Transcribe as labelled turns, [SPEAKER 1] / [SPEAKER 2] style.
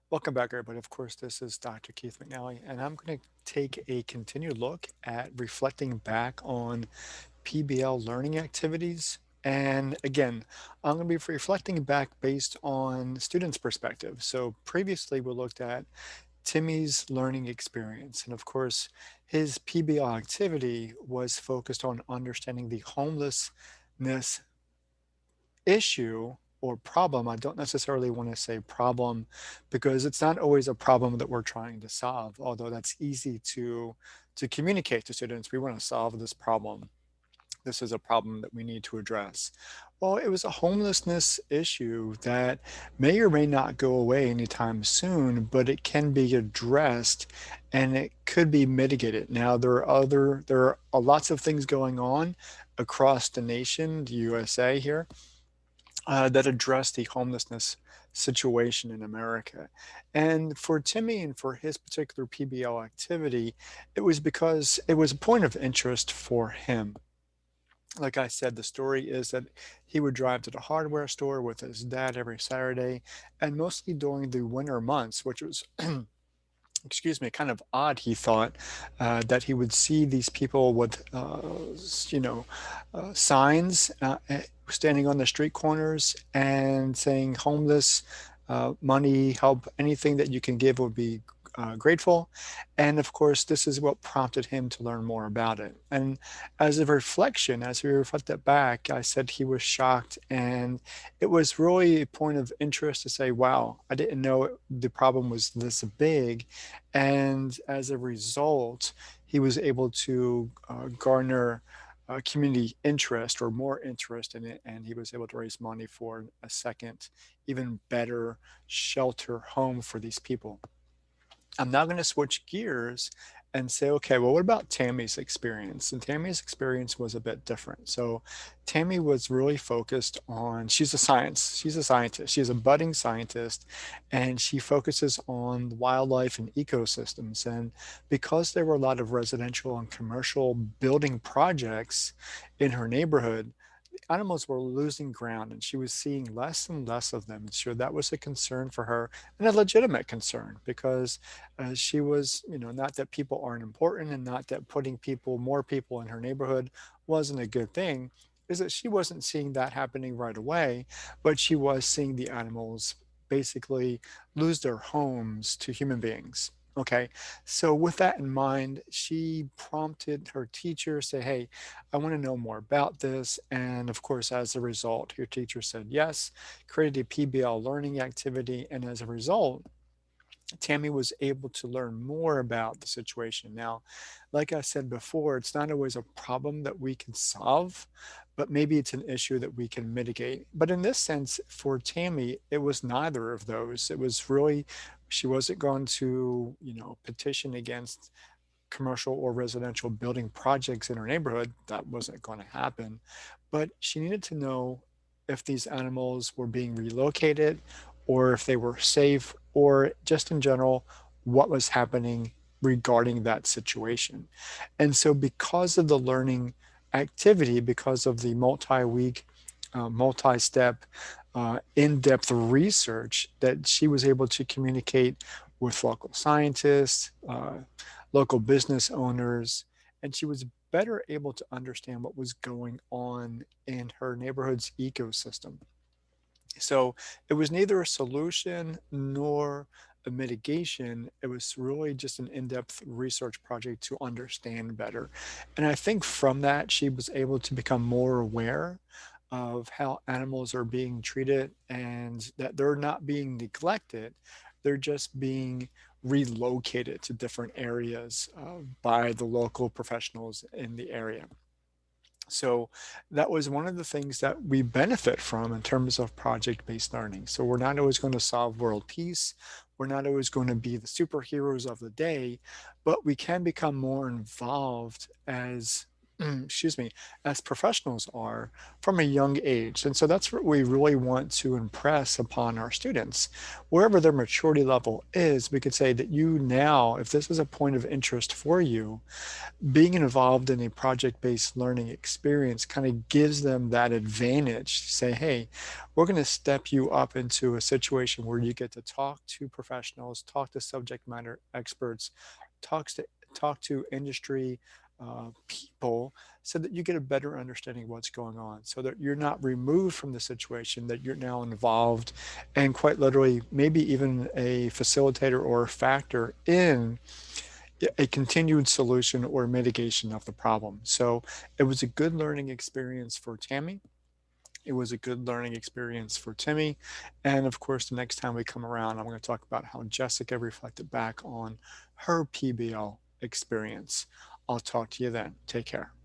[SPEAKER 1] Welcome back, everybody. Of course, this is Dr. Keith McNally, and I'm going to take a continued look at reflecting back on PBL learning activities. And again, I'm going to be reflecting back based on students' perspective. So previously, we looked at Timmy's learning experience. And of course, his PBL activity was focused on understanding the homelessness issue or problem. I don't necessarily want to say problem because it's not always a problem that we're trying to solve, although that's easy to communicate to students. We want to solve this problem. This is a problem that we need to address. Well, it was a homelessness issue that may or may not go away anytime soon, but it can be addressed and it could be mitigated. Now, there are lots of things going on across the nation, the USA here, that address the homelessness situation in America. And for Timmy and for his particular PBL activity, it was because it was a point of interest for him. Like I said, the story is that he would drive to the hardware store with his dad every Saturday, and mostly during the winter months, which was excuse me, kind of odd, he thought, that he would see these people with, signs standing on the street corners and saying homeless, money, help, anything that you can give would be grateful. And of course, this is what prompted him to learn more about it. And as a reflection, as we reflected back, I said he was shocked. And it was really a point of interest to say, wow, I didn't know the problem was this big. And as a result, he was able to garner community interest or more interest in it. And he was able to raise money for a second, even better shelter home for these people. I'm now going to switch gears and say, okay, well, what about Tammy's experience? And Tammy's experience was a bit different. So Tammy was really focused on, she's a scientist, she's a budding scientist, and she focuses on wildlife and ecosystems. And because there were a lot of residential and commercial building projects in her neighborhood, animals were losing ground and she was seeing less and less of them. And so that was a concern for her and a legitimate concern because she was, not that people aren't important and not that putting more people in her neighborhood wasn't a good thing, is that she wasn't seeing that happening right away, but she was seeing the animals basically lose their homes to human beings. Okay, so with that in mind, she prompted her teacher, say, hey, I want to know more about this. And of course, as a result, your teacher said yes, created a PBL learning activity. And as a result, Tammy was able to learn more about the situation. Now, like I said before, it's not always a problem that we can solve, but maybe it's an issue that we can mitigate. But in this sense, for Tammy, it was neither of those. It was really, she wasn't going to, petition against commercial or residential building projects in her neighborhood. That wasn't going to happen. But she needed to know if these animals were being relocated or if they were safe or just in general, what was happening regarding that situation. And so, because of the learning activity, because of the multi-week, multi-step, in-depth research that she was able to communicate with local scientists, local business owners, and she was better able to understand what was going on in her neighborhood's ecosystem. So it was neither a solution nor a mitigation. It was really just an in depth research project to understand better. And I think from that, she was able to become more aware of how animals are being treated and that they're not being neglected, they're just being relocated to different areas by the local professionals in the area. So that was one of the things that we benefit from in terms of project-based learning. So we're not always going to solve world peace. We're not always going to be the superheroes of the day, but we can become more involved as excuse me, as professionals are from a young age. And so that's what we really want to impress upon our students. Wherever their maturity level is, we could say that you now, if this is a point of interest for you, being involved in a project-based learning experience kind of gives them that advantage to say, hey, we're going to step you up into a situation where you get to talk to professionals, talk to subject matter experts, talks to talk to industry people so that you get a better understanding of what's going on, so that you're not removed from the situation, that you're now involved and quite literally maybe even a facilitator or a factor in a continued solution or mitigation of the problem. So it was a good learning experience for Tammy. It was a good learning experience for Timmy. And of course, the next time we come around, I'm going to talk about how Jessica reflected back on her PBL experience. I'll talk to you then. Take care.